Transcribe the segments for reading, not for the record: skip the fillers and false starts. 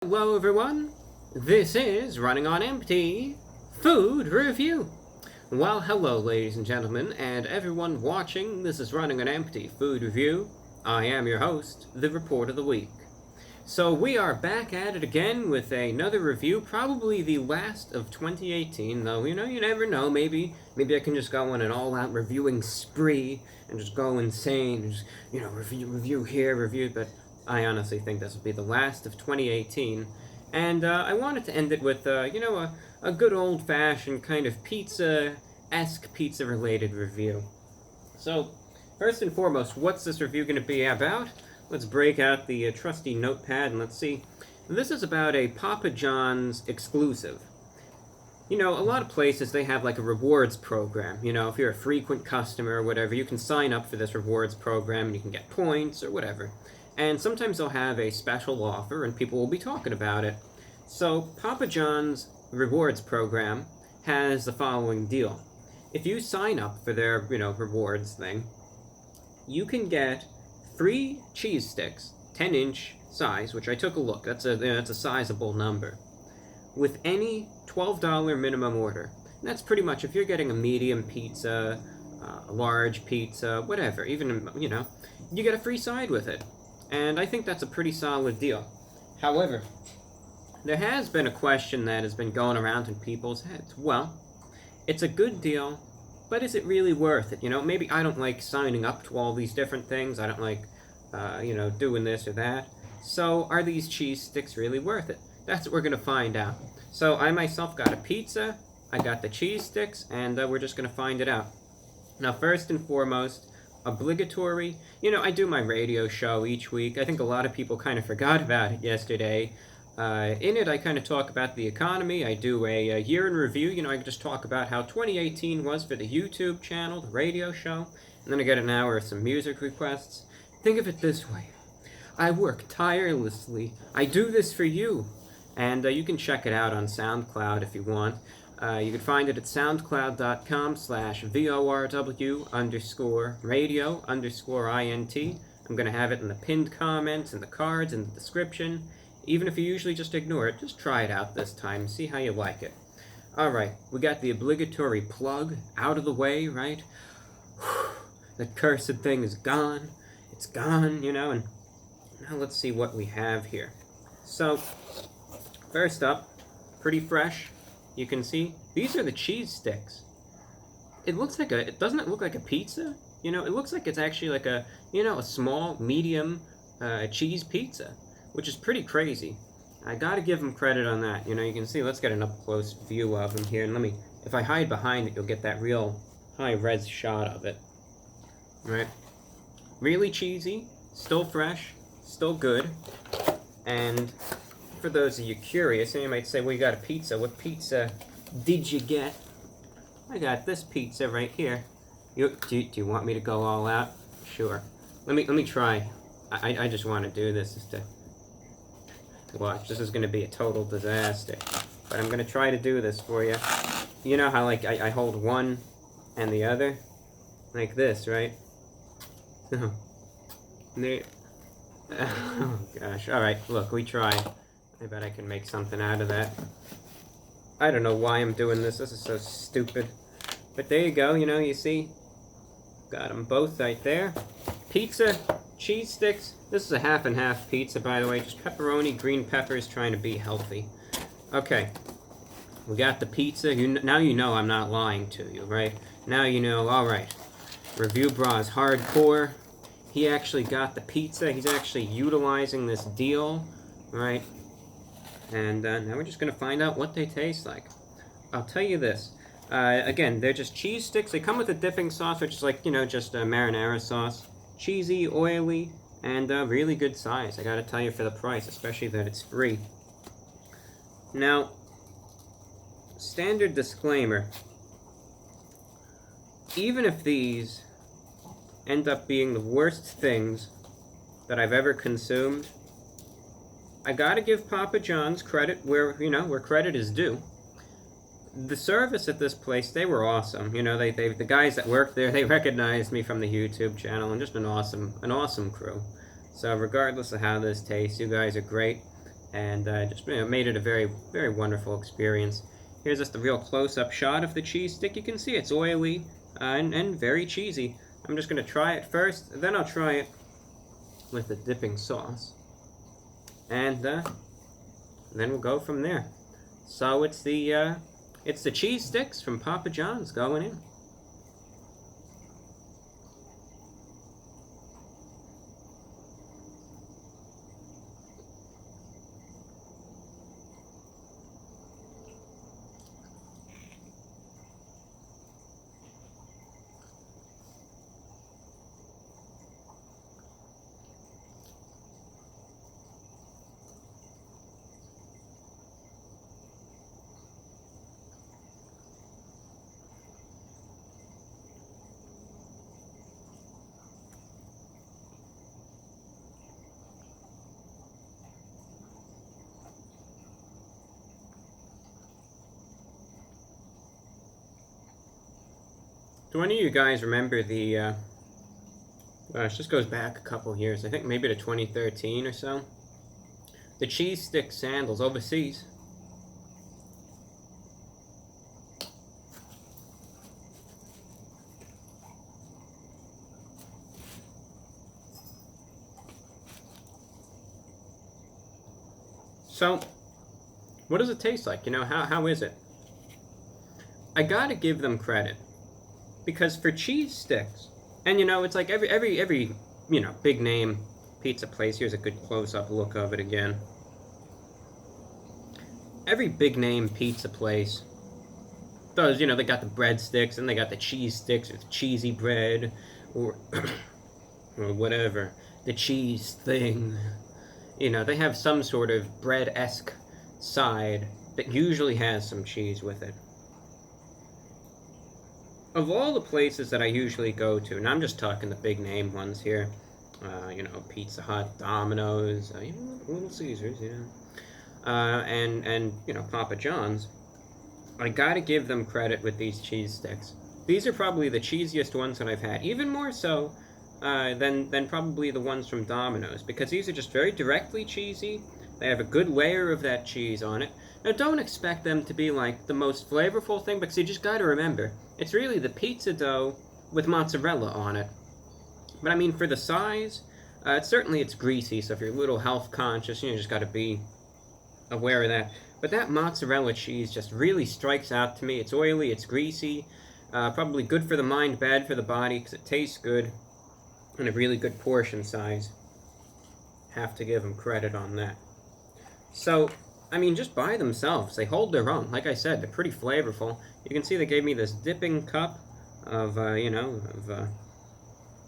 Hello everyone, this is Running on Empty Food Review. Well, hello ladies and gentlemen, and everyone watching. This is Running on Empty Food Review. I am your host, the Report of the Week. So we are back at it again with another review, probably the last of 2018, though, you never know. Maybe I can just go on an all-out reviewing spree and just go insane and just, review here, review, but I honestly think this will be the last of 2018, and I wanted to end it with, a good old-fashioned kind of pizza-esque, pizza-related review. So, first and foremost, what's this review going to be about? Let's break out the trusty notepad and let's see. This is about a Papa John's exclusive. A lot of places, they have like a rewards program. If you're a frequent customer or whatever, you can sign up for this rewards program and you can get points or whatever. And sometimes they'll have a special offer and people will be talking about it. So Papa John's rewards program has the following deal. If you sign up for their, rewards thing, you can get free cheese sticks, 10-inch size, which I took a look. That's a sizable number. With any $12 minimum order. And that's pretty much if you're getting a medium pizza, a large pizza, whatever. Even, you get a free side with it. And I think that's a pretty solid deal. However, there has been a question that has been going around in people's heads. Well, it's a good deal, but is it really worth it? Maybe I don't like signing up to all these different things. I don't like, doing this or that. So are these cheese sticks really worth it? That's what we're going to find out. So I myself got a pizza, I got the cheese sticks, and we're just going to find it out. Now, first and foremost, obligatory. I do my radio show each week. I think a lot of people kind of forgot about it yesterday. In it, I kind of talk about the economy. I do a year in review. I just talk about how 2018 was for the YouTube channel, the radio show, and then I get an hour of some music requests. Think of it this way. I work tirelessly. I do this for you. And you can check it out on SoundCloud if you want. You can find it at soundcloud.com/VORW_radio_INT. I'm going to have it in the pinned comments, in the cards, in the description. Even if you usually just ignore it, just try it out this time. See how you like it. Alright, we got the obligatory plug out of the way, right? The cursed thing is gone. It's gone, and now let's see what we have here. So, first up, pretty fresh. You can see, these are the cheese sticks. It looks like doesn't it look like a pizza? It looks like it's actually like a small, medium cheese pizza, which is pretty crazy. I gotta give them credit on that. You can see, let's get an up-close view of them here. And if I hide behind it, you'll get that real high-res shot of it. Right? Really cheesy, still fresh, still good. And for those of you curious, and you might say, well, you got a pizza. What pizza did you get? I got this pizza right here. Do you want me to go all out? Sure. Let me try. I just want to do this just to watch. This is going to be a total disaster. But I'm going to try to do this for you. You know how, like, I hold one and the other? Like this, right? Oh, gosh. Alright, look, we tried. I bet I can make something out of that. I don't know why I'm doing this. This is so stupid. But there you go. You see? Got them both right there. Pizza, cheese sticks. This is a half and half pizza, by the way. Just pepperoni, green peppers, trying to be healthy. Okay. We got the pizza. Now you know I'm not lying to you, right? Now you know, alright. Review Bra is hardcore. He actually got the pizza. He's actually utilizing this deal, right? And now we're just going to find out what they taste like. I'll tell you this. Again, they're just cheese sticks. They come with a dipping sauce, which is like, just a marinara sauce. Cheesy, oily, and really good size. I gotta tell you, for the price, especially that it's free. Now, standard disclaimer. Even if these end up being the worst things that I've ever consumed, I gotta give Papa John's credit where credit is due. The service at this place, they were awesome. The guys that worked there, they recognized me from the YouTube channel, and just an awesome crew. So regardless of how this tastes, you guys are great. and just made it a very, very wonderful experience. Here's just a real close-up shot of the cheese stick. You can see it's oily and very cheesy. I'm just going to try it first, then I'll try it with the dipping sauce. And then we'll go from there. So it's the cheese sticks from Papa John's going in. Do any of you guys remember the, gosh, this goes back a couple years, I think maybe to 2013 or so, the cheese stick sandals overseas? So, what does it taste like? You know, how is it? I gotta give them credit. Because for cheese sticks, and you know, it's like every you know, big name pizza place. Here's a good close-up look of it again. Every big name pizza place does, you know, they got the breadsticks and they got the cheese sticks with cheesy bread or or whatever, the cheese thing. You know, they have some sort of bread-esque side that usually has some cheese with it. Of all the places that I usually go to, and I'm just talking the big name ones here, you know, Pizza Hut, Domino's, Little Caesars, you know, and you know, Papa John's, I gotta give them credit with these cheese sticks. These are probably the cheesiest ones that I've had, even more so than probably the ones from Domino's, because these are just very directly cheesy. They have a good layer of that cheese on it. Now, don't expect them to be like the most flavorful thing, because you just got to remember, it's really the pizza dough with mozzarella on it. But I mean, for the size, it's greasy, so if you're a little health conscious, you just got to be aware of that. But that mozzarella cheese just really strikes out to me. It's oily, it's greasy, probably good for the mind, bad for the body, because it tastes good, and a really good portion size. Have to give them credit on that. So, I mean, just by themselves, they hold their own. Like I said, they're pretty flavorful. You can see they gave me this dipping cup of,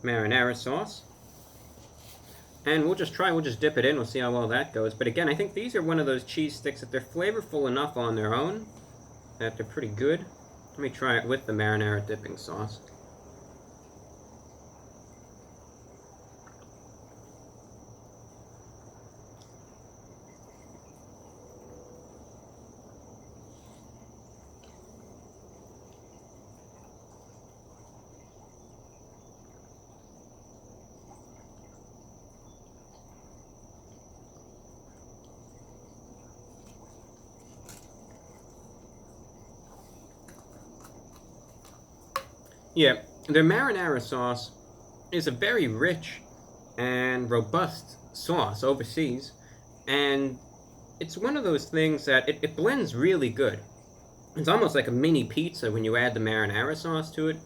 marinara sauce. And we'll just dip it in. We'll see how well that goes. But again, I think these are one of those cheese sticks that they're flavorful enough on their own that they're pretty good. Let me try it with the marinara dipping sauce. Yeah, their marinara sauce is a very rich and robust sauce overseas, and it's one of those things that it blends really good. It's almost like a mini pizza when you add the marinara sauce to it,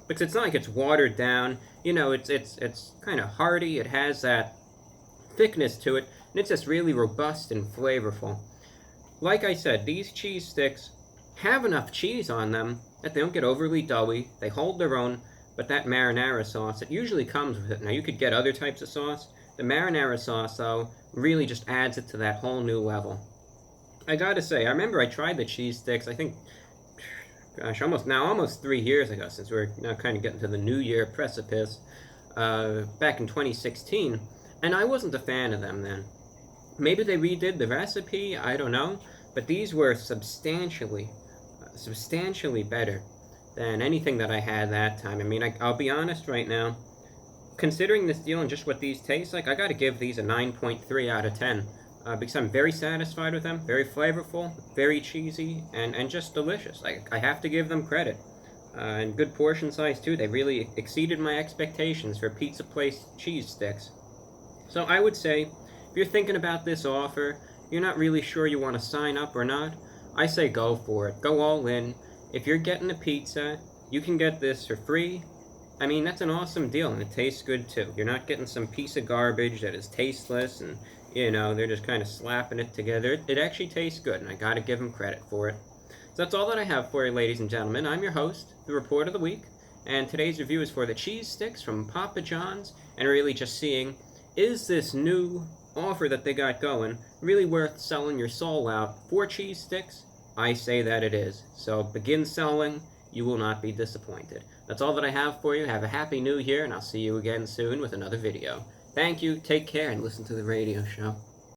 because it's not like it's watered down. You know, it's kind of hearty. It has that thickness to it, and it's just really robust and flavorful. Like I said, these cheese sticks have enough cheese on them that they don't get overly doughy. They hold their own, but that marinara sauce, it usually comes with it. Now, you could get other types of sauce. The marinara sauce, though, really just adds it to that whole new level. I gotta say, I remember I tried the cheese sticks, I think, gosh, almost 3 years ago, since we're now kind of getting to the New Year precipice, back in 2016, and I wasn't a fan of them then. Maybe they redid the recipe, I don't know, but these were substantially better than anything that I had that time. I mean, I'll be honest right now, considering this deal and just what these taste like, I gotta give these a 9.3 out of 10. because I'm very satisfied with them. Very flavorful, very cheesy, and just delicious. I have to give them credit. And good portion size too. They really exceeded my expectations for pizza place cheese sticks. So I would say, if you're thinking about this offer, you're not really sure you want to sign up or not, I say go for it. Go all in. If you're getting a pizza, you can get this for free. I mean, that's an awesome deal, and it tastes good too. You're not getting some piece of garbage that is tasteless and, you know, they're just kind of slapping it together. It actually tastes good, and I gotta give them credit for it. So that's all that I have for you, ladies and gentlemen. I'm your host, the Report of the Week, and today's review is for the cheese sticks from Papa John's, and really just seeing, is this new offer that they got going really worth selling your soul out for cheese sticks? I say that it is. So begin selling. You will not be disappointed. That's all that I have for you. Have a happy new year, and I'll see you again soon with another video. Thank you, take care, and listen to the radio show.